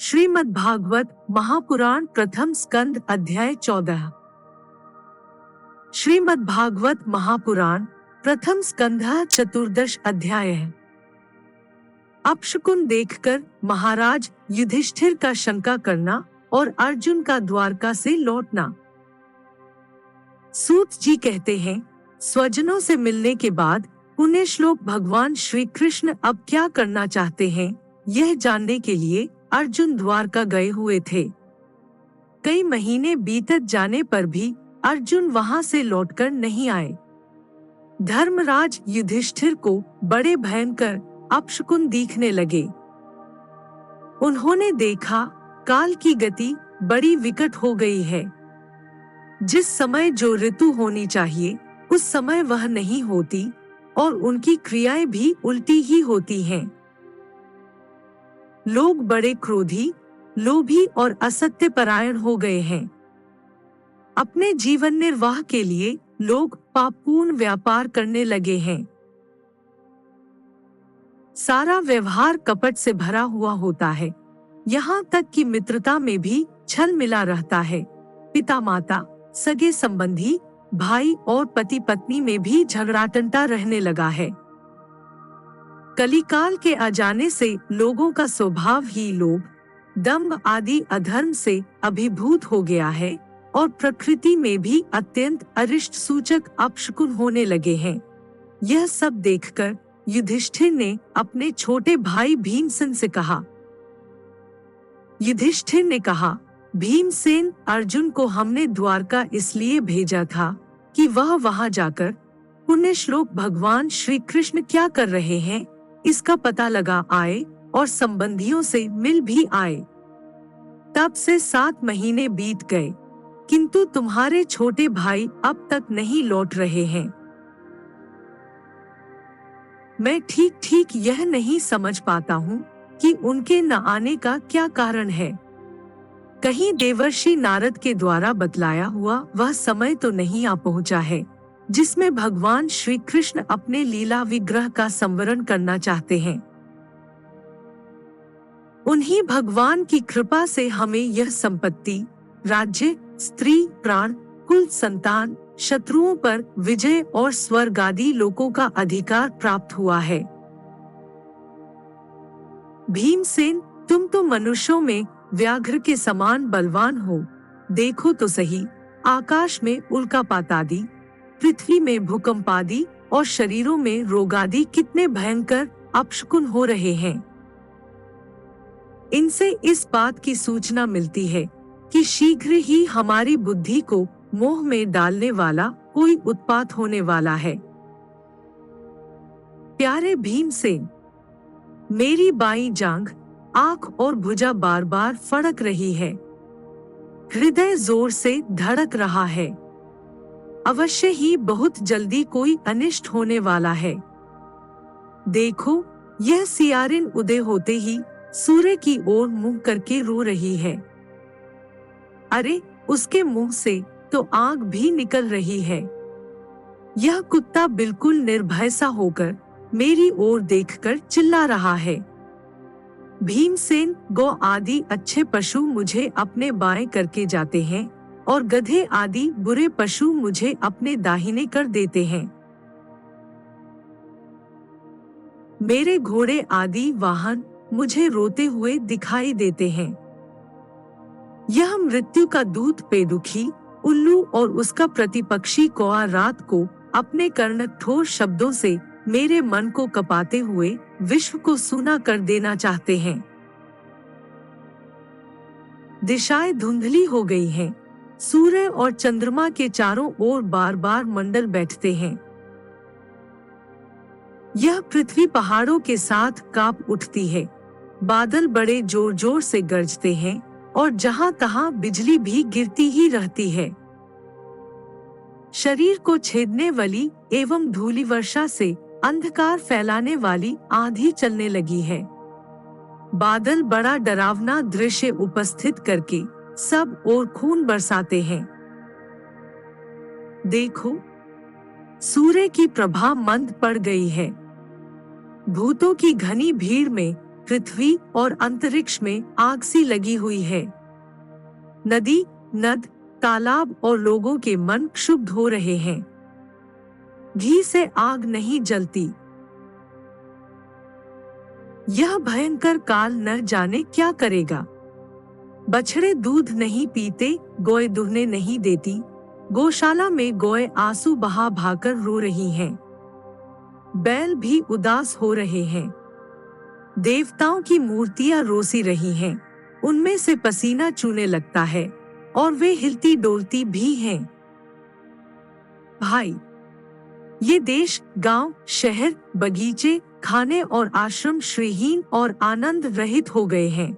श्रीमद् भागवत महापुराण प्रथम स्कंद अध्याय 14। श्रीमद् भागवत महापुराण प्रथम स्कंध चतुर्दश अध्याय है। अपशकुन देखकर महाराज युधिष्ठिर का शंका करना और अर्जुन का द्वारका से लौटना। सूत जी कहते हैं, स्वजनों से मिलने के बाद पुण्य श्लोक भगवान श्री कृष्ण अब क्या करना चाहते हैं, यह जानने के लिए अर्जुन द्वारका गए हुए थे। कई महीने बीतत जाने पर भी अर्जुन वहां से लौटकर नहीं आए। धर्मराज युधिष्ठिर को बड़े भयंकर अपशकुन दिखने लगे। उन्होंने देखा काल की गति बड़ी विकट हो गई है। जिस समय जो ऋतु होनी चाहिए उस समय वह नहीं होती और उनकी क्रियाएं भी उल्टी ही होती हैं। लोग बड़े क्रोधी, लोभी और असत्य परायण हो गए हैं। अपने जीवन निर्वाह के लिए लोग पापपूर्ण व्यापार करने लगे हैं। सारा व्यवहार कपट से भरा हुआ होता है। यहाँ तक कि मित्रता में भी छल मिला रहता है। पिता माता, सगे संबंधी, भाई और पति पत्नी में भी झगड़ाटंटा रहने लगा है। कलिकाल के आ जाने से लोगों का स्वभाव ही लोभ, दंभ आदि अधर्म से अभिभूत हो गया है और प्रकृति में भी अत्यंत अरिष्ट सूचक अपशकुन होने लगे हैं। यह सब देखकर युधिष्ठिर ने अपने छोटे भाई भीमसेन से कहा। युधिष्ठिर ने कहा, भीमसेन, अर्जुन को हमने द्वारका इसलिए भेजा था कि वह वहां जाकर पुण्य श्लोक भगवान श्री कृष्ण क्या कर रहे हैं इसका पता लगा आए और संबंधियों से मिल भी आए। तब से 7 महीने बीत गए, किंतु तुम्हारे छोटे भाई अब तक नहीं लौट रहे हैं। मैं ठीक ठीक यह नहीं समझ पाता हूँ कि उनके न आने का क्या कारण है। कहीं देवर्षि नारद के द्वारा बतलाया हुआ वह समय तो नहीं आ पहुँचा है जिसमें भगवान श्री कृष्ण अपने लीला विग्रह का संवरण करना चाहते हैं। उन्हीं भगवान की कृपा से हमें यह संपत्ति, राज्य, स्त्री, प्राण, कुल, संतान, शत्रुओं पर विजय और स्वर्ग आदि लोकों का अधिकार प्राप्त हुआ है। भीमसेन, तुम तो मनुष्यों में व्याघ्र के समान बलवान हो। देखो तो सही, आकाश में उल्कापात आदि, पृथ्वी में भूकंप आदि और शरीरों में रोग आदि कितने भयंकर अपशकुन हो रहे हैं। इनसे इस बात की सूचना मिलती है कि शीघ्र ही हमारी बुद्धि को मोह में डालने वाला कोई उत्पात होने वाला है। प्यारे भीमसेन, मेरी बाईं जांघ, आंख और भुजा बार बार फड़क रही है। हृदय जोर से धड़क रहा है। अवश्य ही बहुत जल्दी कोई अनिष्ट होने वाला है। देखो, यह सियारिन उदय होते ही सूर्य की ओर मुंह करके रो रही है। अरे, उसके मुंह से तो आग भी निकल रही है। यह कुत्ता बिल्कुल निर्भय सा होकर मेरी ओर देखकर चिल्ला रहा है। भीमसेन, गौ आदि अच्छे पशु मुझे अपने बाएं करके जाते हैं और गधे आदि बुरे पशु मुझे अपने दाहिने कर देते हैं। मेरे घोड़े आदि वाहन मुझे रोते हुए दिखाई देते हैं। यह मृत्यु का दूत पेदुखी, उल्लू और उसका प्रतिपक्षी कौआ रात को अपने कर्णकठोर शब्दों से मेरे मन को कपाते हुए विश्व को सूना कर देना चाहते हैं। दिशाएं धुंधली हो गई हैं। सूर्य और चंद्रमा के चारों ओर बार बार मंडल बैठते हैं। यह पृथ्वी पहाड़ों के साथ कांप उठती है। बादल बड़े जोर जोर से गरजते हैं और जहां तहां बिजली भी गिरती ही रहती है। शरीर को छेदने वाली एवं धूलि वर्षा से अंधकार फैलाने वाली आंधी चलने लगी है। बादल बड़ा डरावना दृश्य उपस्थित करके सब ओर खून बरसाते हैं। देखो, सूर्य की प्रभा मंद पड़ गई है। भूतों की घनी भीड़ में पृथ्वी और अंतरिक्ष में आग सी लगी हुई है। नदी, नद, तालाब और लोगों के मन क्षुब्ध हो रहे हैं। घी से आग नहीं जलती। यह भयंकर काल न जाने क्या करेगा। बछड़े दूध नहीं पीते, गोए दुहने नहीं देती। गौशाला में गोए आंसू बहा बहाकर रो रही हैं। बैल भी उदास हो रहे हैं। देवताओं की मूर्तियां रोसी रही हैं। उनमें से पसीना चूने लगता है और वे हिलती डोलती भी हैं। भाई, ये देश, गांव, शहर, बगीचे, खाने और आश्रम श्रीहीन और आनंद रहित हो गए हैं।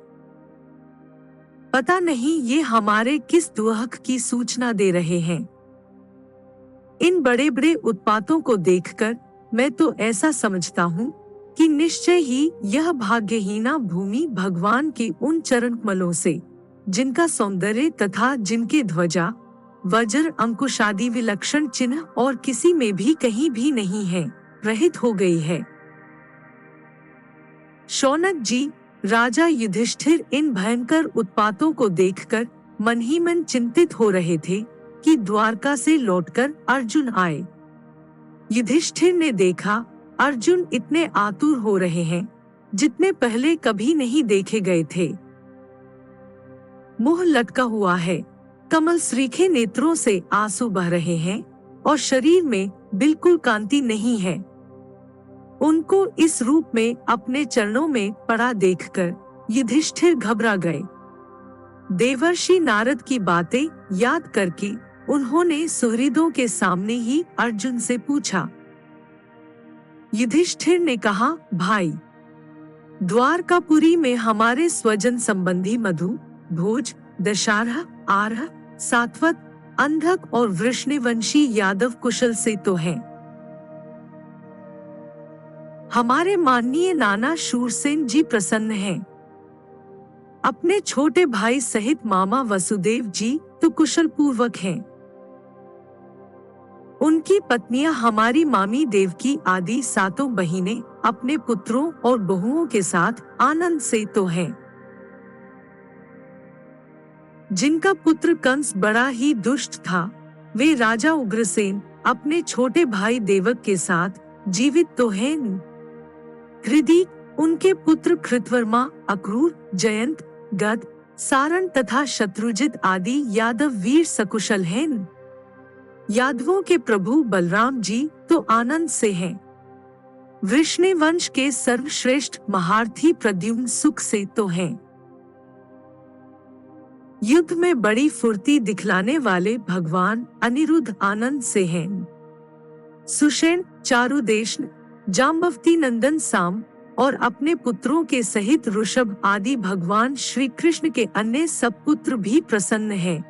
पता नहीं ये हमारे किस दुहक की सूचना दे रहे हैं। इन बड़े बड़े उत्पातों को देखकर मैं तो ऐसा समझता हूँ कि निश्चय ही यह भाग्यहीना भूमि भगवान के उन चरण कमलों से, जिनका सौंदर्य तथा जिनके ध्वजा, वज्र, अंकुश आदि विलक्षण चिन्ह और किसी में भी कहीं भी नहीं है, रहित हो गई है। शौनक जी, राजा युधिष्ठिर इन भयंकर उत्पातों को देखकर मन ही मन चिंतित हो रहे थे कि द्वारका से लौटकर अर्जुन आए। युधिष्ठिर ने देखा अर्जुन इतने आतुर हो रहे हैं जितने पहले कभी नहीं देखे गए थे। मुंह लटका हुआ है, कमल सरीखे नेत्रों से आंसू बह रहे हैं और शरीर में बिल्कुल कांति नहीं है। उनको इस रूप में अपने चरणों में पड़ा देखकर युधिष्ठिर घबरा गए। देवर्षि नारद की बातें याद करके उन्होंने सुहृदों के सामने ही अर्जुन से पूछा। युधिष्ठिर ने कहा, भाई, द्वारकापुरी में हमारे स्वजन संबंधी मधु, भोज, दशारह, आरह, सात्वत, अंधक और वृषणवंशी यादव कुशल से तो हैं। हमारे माननीय नाना शूरसेन जी प्रसन्न हैं। अपने छोटे भाई सहित मामा वसुदेव जी तो कुशल पूर्वक हैं। उनकी पत्नियां हमारी मामी देवकी आदि सातों बहिनें अपने पुत्रों और बहुओं के साथ आनंद से तो हैं। जिनका पुत्र कंस बड़ा ही दुष्ट था, वे राजा उग्रसेन अपने छोटे भाई देवक के साथ जीवित तो हैं। हृदय उनके पुत्र कृतवर्मा, अक्रूर, जयंत, गद, सारण तथा शत्रुजित आदि यादव वीर सकुशल हैं। यादवों के प्रभु बलराम जी तो आनंद से हैं। वृषणवंश के सर्वश्रेष्ठ महारथी प्रद्युम्न सुख से तो हैं। युद्ध में बड़ी फुर्ती दिखलाने वाले भगवान अनिरुद्ध आनंद से हैं। सुषेण, चारुदेशन, जाम्बवती नंदन साम और अपने पुत्रों के सहित ऋषभ आदि भगवान श्री कृष्ण के अन्य सब पुत्र भी प्रसन्न हैं।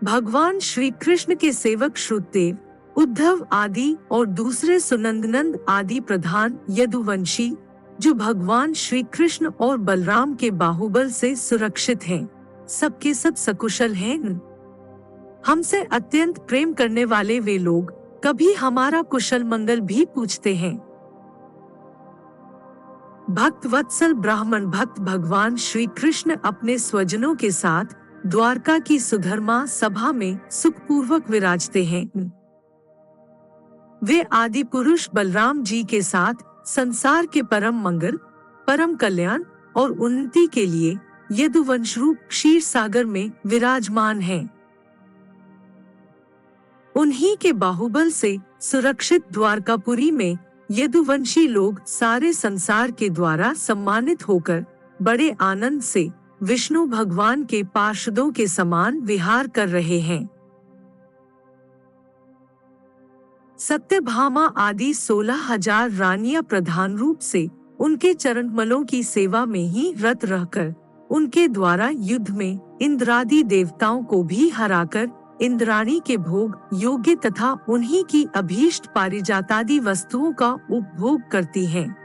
भगवान श्री कृष्ण के सेवक श्रुतदेव, उद्धव आदि और दूसरे सुनंदनंद आदि प्रधान यदुवंशी, जो भगवान श्री कृष्ण और बलराम के बाहुबल से सुरक्षित हैं, सबके सब सकुशल हैं। हमसे अत्यंत प्रेम करने वाले वे लोग कभी हमारा कुशल मंगल भी पूछते हैं। भक्त वत्सल ब्राह्मण भक्त भगवान श्री कृष्ण अपने स्वजनों के साथ द्वारका की सुधर्मा सभा में सुखपूर्वक विराजते हैं। वे आदि पुरुष बलराम जी के साथ संसार के परम मंगल, परम कल्याण और उन्नति के लिए यदुवंश रूप क्षीर सागर में विराजमान हैं। उन्हीं के बाहुबल से सुरक्षित द्वारकापुरी में यदुवंशी लोग सारे संसार के द्वारा सम्मानित होकर बड़े आनंद से विष्णु भगवान के पार्षदों के समान विहार कर रहे हैं। सत्यभामा आदि 16,000 रानियां प्रधान रूप से उनके चरणकमलों की सेवा में ही रत रहकर उनके द्वारा युद्ध में इंद्रादि देवताओं को भी हराकर इंद्राणी के भोग योग्य तथा उन्हीं की अभीष्ट पारिजातादि वस्तुओं का उपभोग करती हैं।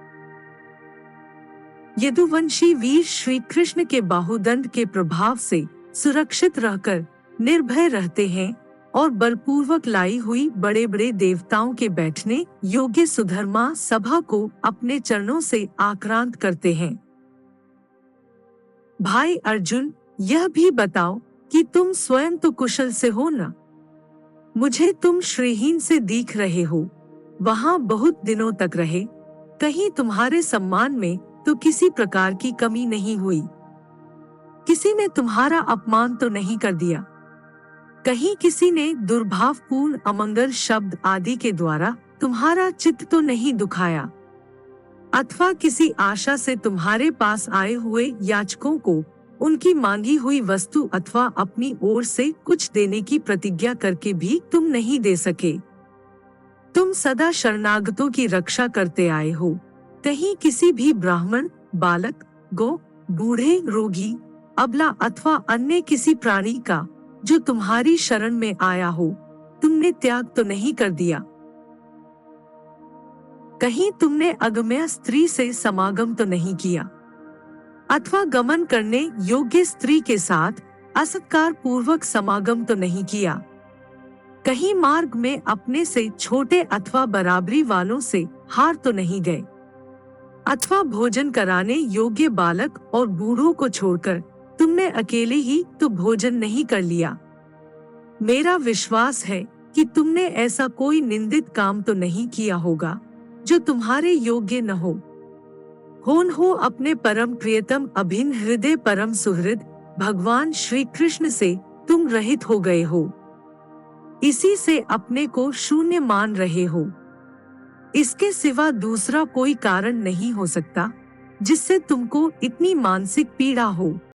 यदुवंशी वीर श्री कृष्ण के बाहुदंड के प्रभाव से सुरक्षित रहकर निर्भय रहते हैं और बलपूर्वक लाई हुई बड़े बड़े देवताओं के बैठने योग्य सुधर्मा सभा को अपने चरणों से आक्रांत करते हैं। भाई अर्जुन, यह भी बताओ कि तुम स्वयं तो कुशल से हो न? मुझे तुम श्रीहीन से दिख रहे हो। वहां बहुत दिनों तक रहे, कहीं तुम्हारे सम्मान में तो किसी प्रकार की कमी नहीं हुई? किसी ने तुम्हारा अपमान तो नहीं कर दिया? कहीं किसी ने दुर्भावपूर्ण अमंगल शब्द आदि के द्वारा तुम्हारा चित्त तो नहीं दुखाया? अथवा किसी आशा से तुम्हारे पास आए हुए याचकों को उनकी मांगी हुई वस्तु अथवा अपनी ओर से कुछ देने की प्रतिज्ञा करके भी तुम नहीं दे सके? तुम सदा शरणागतों की रक्षा करते आए हो। कहीं किसी भी ब्राह्मण, बालक, गौ, बूढ़े, रोगी, अबला अथवा अन्य किसी प्राणी का जो तुम्हारी शरण में आया हो, तुमने त्याग तो नहीं कर दिया? कहीं तुमने अगम्य स्त्री से समागम तो नहीं किया? अथवा गमन करने योग्य स्त्री के साथ असत्कार पूर्वक समागम तो नहीं किया? कहीं मार्ग में अपने से छोटे अथवा बराबरी वालों से हार तो नहीं गए? अथवा भोजन कराने योग्य बालक और बूढ़ों को छोड़कर तुमने अकेले ही तो भोजन नहीं कर लिया? मेरा विश्वास है कि तुमने ऐसा कोई निंदित काम तो नहीं किया होगा जो तुम्हारे योग्य न हो। होन हो अपने परम प्रियतम अभिन्न हृदय परम सुहृद भगवान श्री कृष्ण से तुम रहित हो गए हो। इसी से अपने को शून्य मान रहे हो। इसके सिवा दूसरा कोई कारण नहीं हो सकता जिससे तुमको इतनी मानसिक पीड़ा हो।